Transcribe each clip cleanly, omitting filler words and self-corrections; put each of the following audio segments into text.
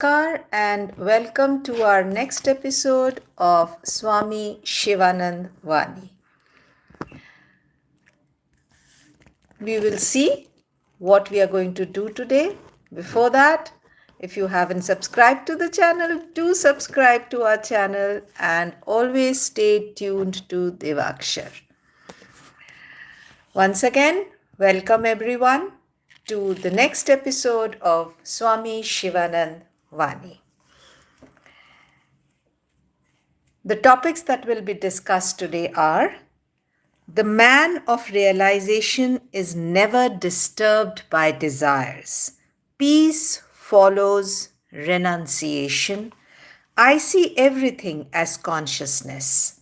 Namaskar and welcome to our next episode of Swami Shivananda Vani. We will see what we are going to do today. Before that, if you haven't subscribed to the channel, do subscribe to our channel and always stay tuned to Devakshar. Once again, welcome everyone to the next episode of Swami Shivananda Vani. The topics that will be discussed today are: the man of realization is never disturbed by desires. Peace follows renunciation. I see everything as consciousness.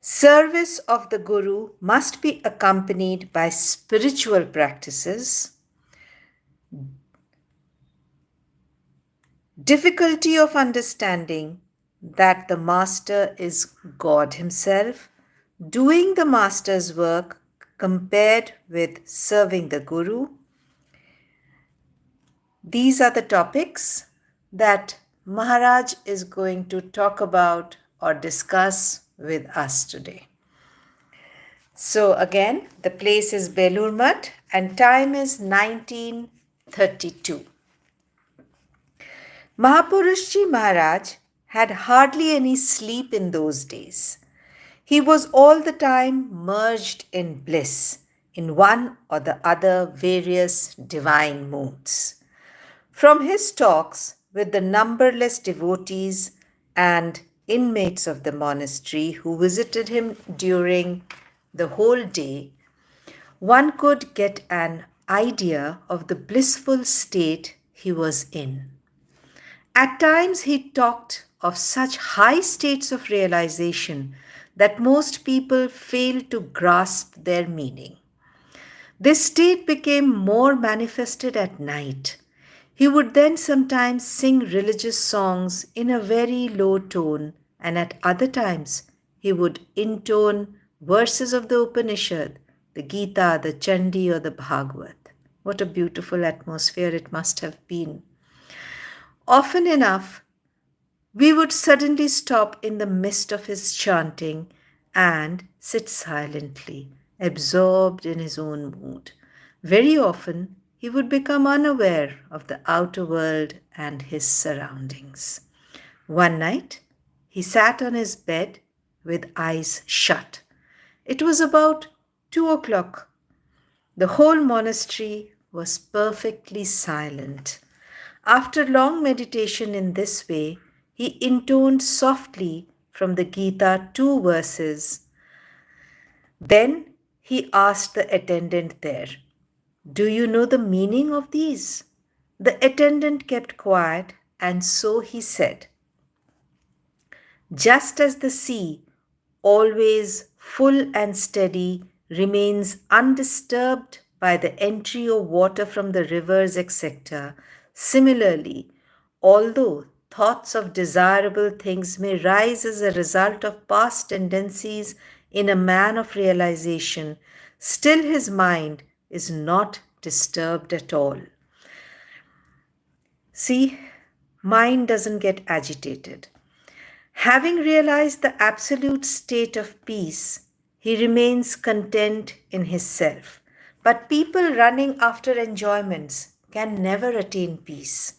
Service of the Guru must be accompanied by spiritual practices. Difficulty of understanding that the Master is God Himself, doing the Master's work compared with serving the Guru. These are the topics that Maharaj is going to talk about or discuss with us today. So again, the place is Belur Math and time is 1932. Mahapurushji Maharaj had hardly any sleep in those days. He was all the time merged in bliss, in one or the other various divine moods. From his talks with the numberless devotees and inmates of the monastery who visited him during the whole day, one could get an idea of the blissful state he was in. At times he talked of such high states of realization that most people fail to grasp their meaning. This state became more manifested at night. He would then sometimes sing religious songs in a very low tone, and at other times he would intone verses of the Upanishad, the Gita, the Chandi, or the Bhagavad. What a beautiful atmosphere it must have been. Often enough, we would suddenly stop in the midst of his chanting and sit silently, absorbed in his own mood. Very often, he would become unaware of the outer world and his surroundings. One night, he sat on his bed with eyes shut. It was about 2 o'clock. The whole monastery was perfectly silent. After long meditation in this way, he intoned softly from the Gita 2 verses. Then he asked the attendant there, "Do you know the meaning of these?" The attendant kept quiet, and so he said, "Just as the sea, always full and steady, remains undisturbed by the entry of water from the rivers, etc., similarly, although thoughts of desirable things may rise as a result of past tendencies in a man of realization, still his mind is not disturbed at all." See, mind doesn't get agitated. Having realized the absolute state of peace, he remains content in his self. But people running after enjoyments can never attain peace.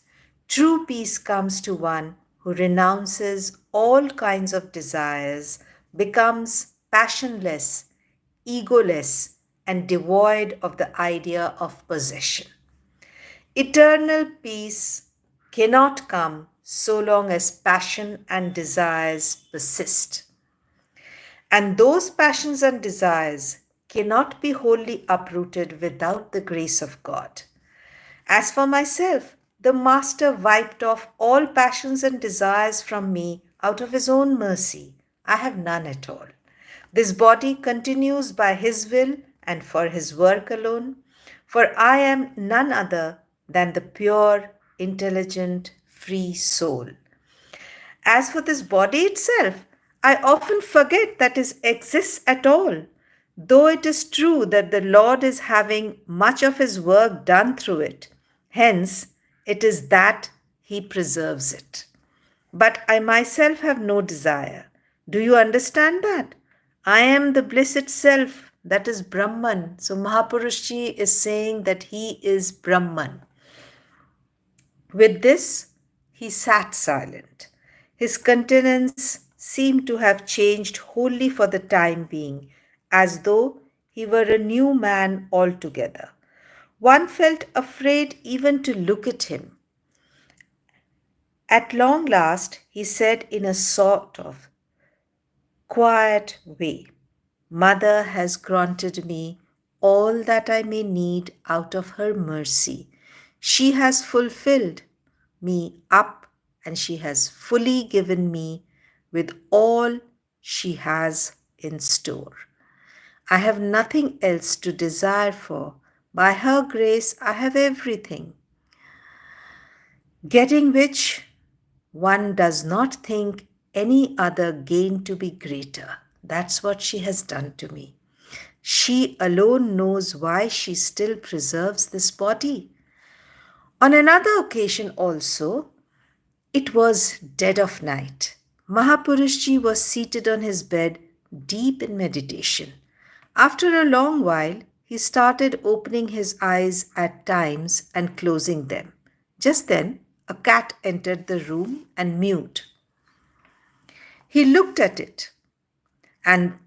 True peace comes to one who renounces all kinds of desires, becomes passionless, egoless, and devoid of the idea of possession. Eternal peace cannot come so long as passion and desires persist. And those passions and desires cannot be wholly uprooted without the grace of God. As for myself, the Master wiped off all passions and desires from me out of his own mercy. I have none at all. This body continues by his will and for his work alone, for I am none other than the pure, intelligent, free soul. As for this body itself, I often forget that it exists at all, though it is true that the Lord is having much of his work done through it. Hence, it is that he preserves it. But I myself have no desire. Do you understand that? I am the bliss itself, that is Brahman. So Mahapurushji is saying that he is Brahman. With this, he sat silent. His countenance seemed to have changed wholly for the time being, as though he were a new man altogether. One felt afraid even to look at him. At long last, he said in a sort of quiet way, Mother has granted me all that I may need out of her mercy. She has fulfilled me up and she has fully given me with all she has in store. I have nothing else to desire for. By her grace, I have everything, getting which one does not think any other gain to be greater. That's what she has done to me. She alone knows why she still preserves this body. On another occasion also, it was dead of night. Mahapurushji was seated on his bed, deep in meditation. After a long while, he started opening his eyes at times and closing them. Just then, a cat entered the room and mewed. He looked at it and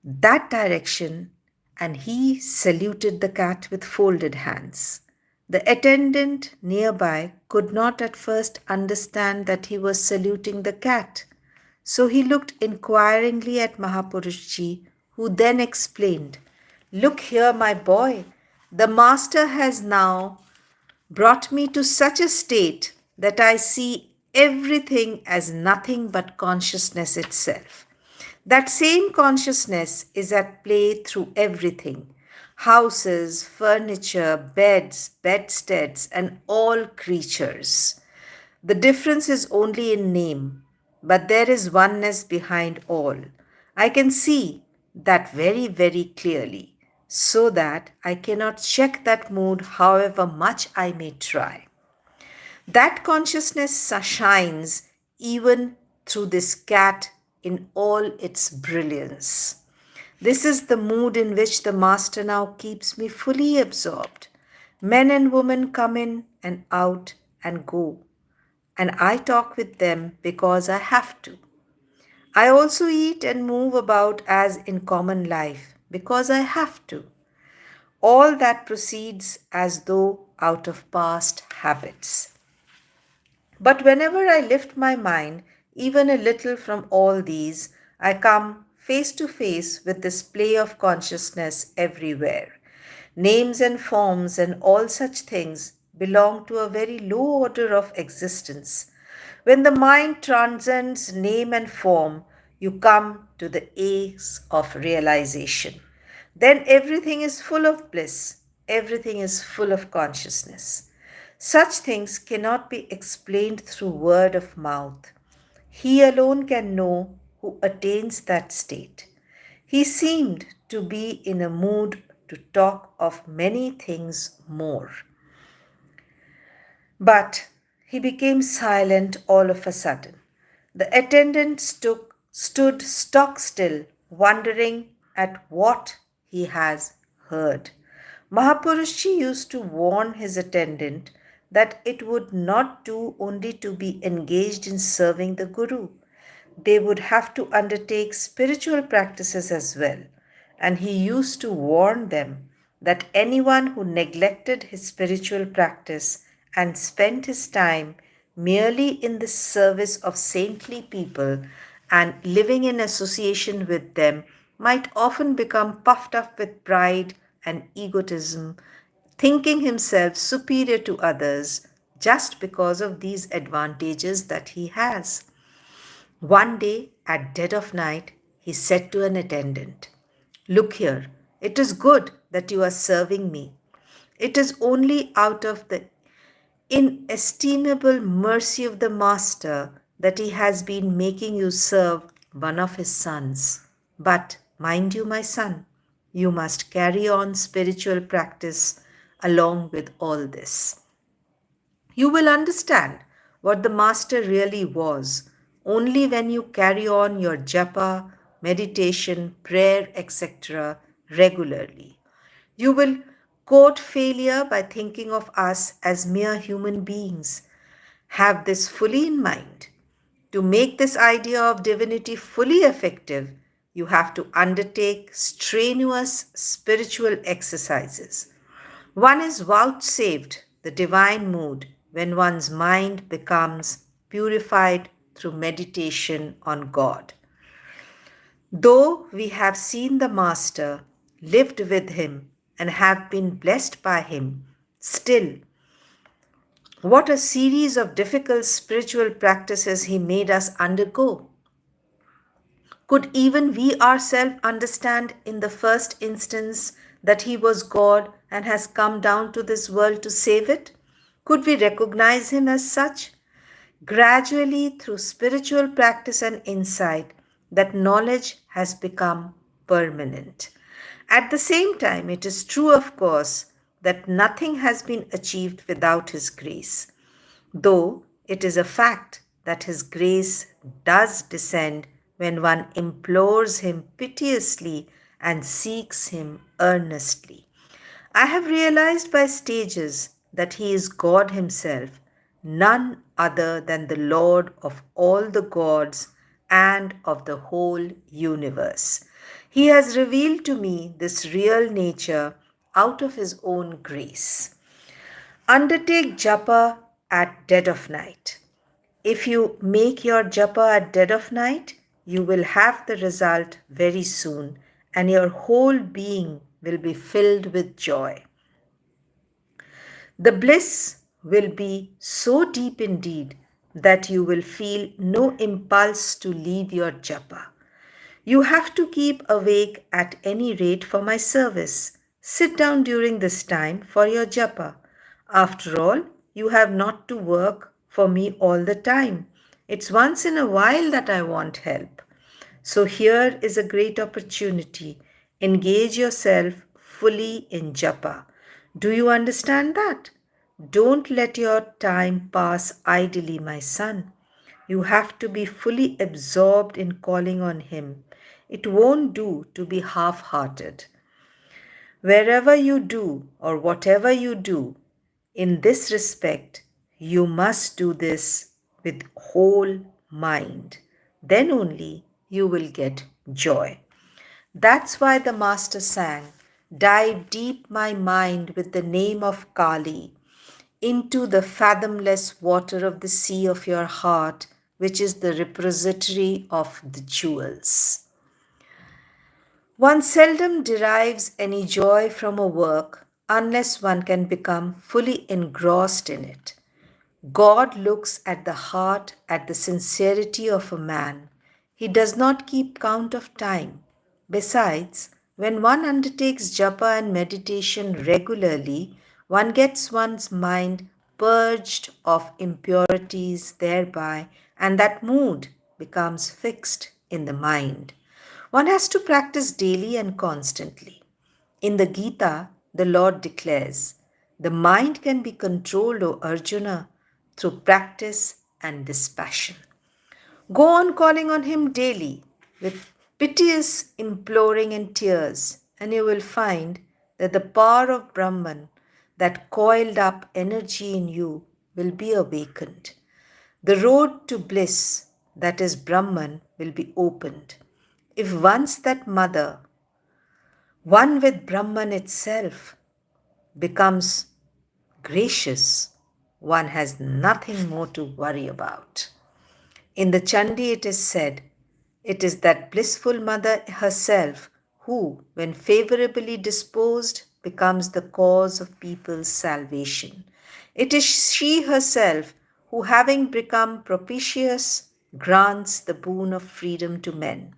that direction and he saluted the cat with folded hands. The attendant nearby could not at first understand that he was saluting the cat. So he looked inquiringly at Mahapurushji, who then explained, Look here, my boy, the master has now brought me to such a state that I see everything as nothing but consciousness itself. That same consciousness is at play through everything: houses, furniture, beds, bedsteads, and all creatures. The difference is only in name, but there is oneness behind all. I can see that very, very clearly, so that I cannot check that mood however much I may try. That consciousness shines even through this cat in all its brilliance. This is the mood in which the Master now keeps me fully absorbed. Men and women come in and out and go, and I talk with them because I have to. I also eat and move about as in common life because I have to. All that proceeds as though out of past habits. But whenever I lift my mind, even a little from all these, I come face to face with this play of consciousness everywhere. Names and forms and all such things belong to a very low order of existence. When the mind transcends name and form, you come to the ace of realization. Then everything is full of bliss, everything is full of consciousness. Such things cannot be explained through word of mouth. He alone can know who attains that state. He seemed to be in a mood to talk of many things more. But he became silent all of a sudden. The attendant stood stock still, wondering at what he has heard. Mahapurushji used to warn his attendant that it would not do only to be engaged in serving the Guru. They would have to undertake spiritual practices as well. And he used to warn them that anyone who neglected his spiritual practice and spent his time merely in the service of saintly people and living in association with them might often become puffed up with pride and egotism, thinking himself superior to others just because of these advantages that he has. One day, at dead of night, he said to an attendant, Look here, it is good that you are serving me. It is only out of the inestimable mercy of the Master that he has been making you serve one of his sons. But mind you, my son, you must carry on spiritual practice along with all this. You will understand what the Master really was only when you carry on your japa, meditation, prayer, etc. regularly. You will quote failure by thinking of us as mere human beings. Have this fully in mind. To make this idea of divinity fully effective, you have to undertake strenuous spiritual exercises. One is vouchsafed the divine mood when one's mind becomes purified through meditation on God. Though we have seen the Master, lived with him, and have been blessed by him, still, what a series of difficult spiritual practices he made us undergo. Could even we ourselves understand in the first instance that he was God and has come down to this world to save it? Could we recognize him as such? Gradually, through spiritual practice and insight, that knowledge has become permanent. At the same time, it is true, of course, that nothing has been achieved without his grace, though it is a fact that his grace does descend when one implores him piteously and seeks him earnestly. I have realized by stages that he is God himself, none other than the Lord of all the gods and of the whole universe. He has revealed to me this real nature out of his own grace. Undertake japa at dead of night. If you make your japa at dead of night, you will have the result very soon and your whole being will be filled with joy. The bliss will be so deep indeed that you will feel no impulse to leave your japa. You have to keep awake at any rate for my service. Sit down during this time for your japa. After all, you have not to work for me all the time. It's once in a while that I want help. So here is a great opportunity. Engage yourself fully in japa. Do you understand that? Don't let your time pass idly, my son. You have to be fully absorbed in calling on him. It won't do to be half hearted. Wherever you do or whatever you do, in this respect, you must do this with whole mind. Then only you will get joy. That's why the Master sang, "Dive deep, my mind, with the name of Kali, into the fathomless water of the sea of your heart, which is the repository of the jewels." One seldom derives any joy from a work unless one can become fully engrossed in it. God looks at the heart, at the sincerity of a man. He does not keep count of time. Besides, when one undertakes japa and meditation regularly, one gets one's mind purged of impurities thereby, and that mood becomes fixed in the mind. One has to practice daily and constantly. In the Gita, the Lord declares, "The mind can be controlled, O Arjuna, through practice and dispassion." Go on calling on him daily with piteous imploring and tears, and you will find that the power of Brahman, that coiled up energy in you, will be awakened. The road to bliss, that is Brahman, will be opened. If once that mother, one with Brahman itself, becomes gracious, one has nothing more to worry about. In the Chandi, it is said, it is that blissful mother herself who, when favorably disposed, becomes the cause of people's salvation. It is she herself who, having become propitious, grants the boon of freedom to men.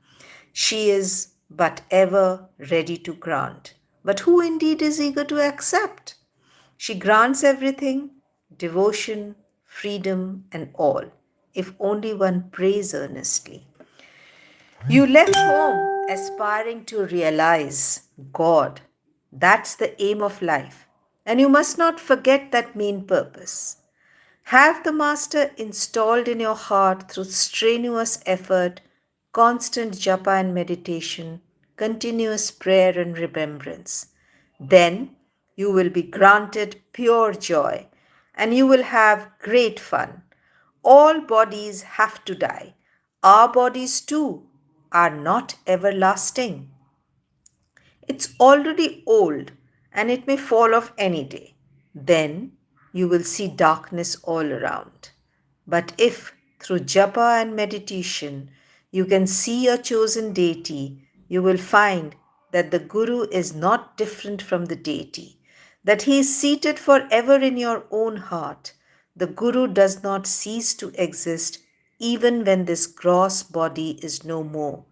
She is but ever ready to grant. But who indeed is eager to accept? She grants everything, devotion, freedom, and all, if only one prays earnestly. You left home aspiring to realize God. That's the aim of life. And you must not forget that main purpose. Have the Master installed in your heart through strenuous effort, constant japa and meditation, continuous prayer and remembrance. Then you will be granted pure joy and you will have great fun. All bodies have to die. Our bodies too are not everlasting. It's already old and it may fall off any day. Then you will see darkness all around. But if through japa and meditation you can see your chosen deity, you will find that the Guru is not different from the deity, that he is seated forever in your own heart. The Guru does not cease to exist even when this gross body is no more.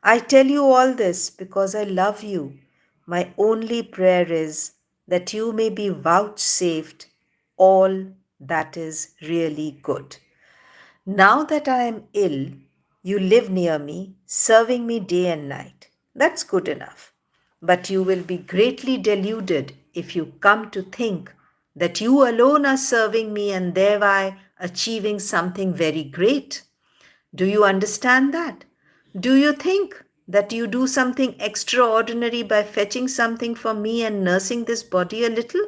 I tell you all this because I love you. My only prayer is that you may be vouchsafed all that is really good. Now that I am ill, you live near me, serving me day and night. That's good enough. But you will be greatly deluded if you come to think that you alone are serving me and thereby achieving something very great. Do you understand that? Do you think that you do something extraordinary by fetching something for me and nursing this body a little?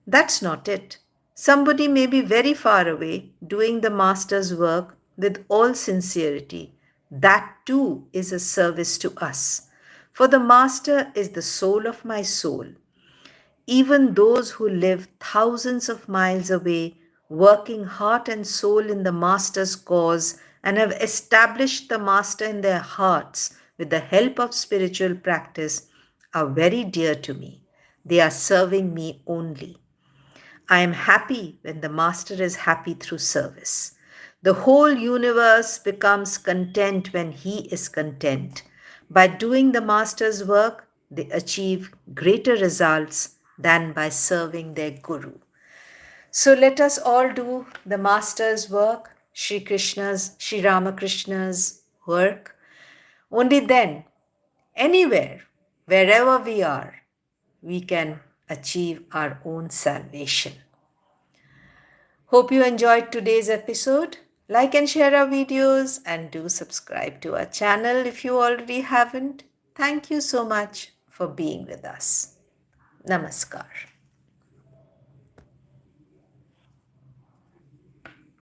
That's not it. Somebody may be very far away doing the Master's work with all sincerity. That too is a service to us. For the Master is the soul of my soul. Even those who live thousands of miles away, working heart and soul in the Master's cause, and have established the Master in their hearts with the help of spiritual practice, are very dear to me. They are serving me only. I am happy when the Master is happy through service. The whole universe becomes content when he is content. By doing the Master's work, they achieve greater results than by serving their Guru. So let us all do the Master's work, Sri Ramakrishna's work. Only then, anywhere, wherever we are, we can achieve our own salvation. Hope you enjoyed today's episode. Like and share our videos and do subscribe to our channel if you already haven't. Thank you so much for being with us. Namaskar.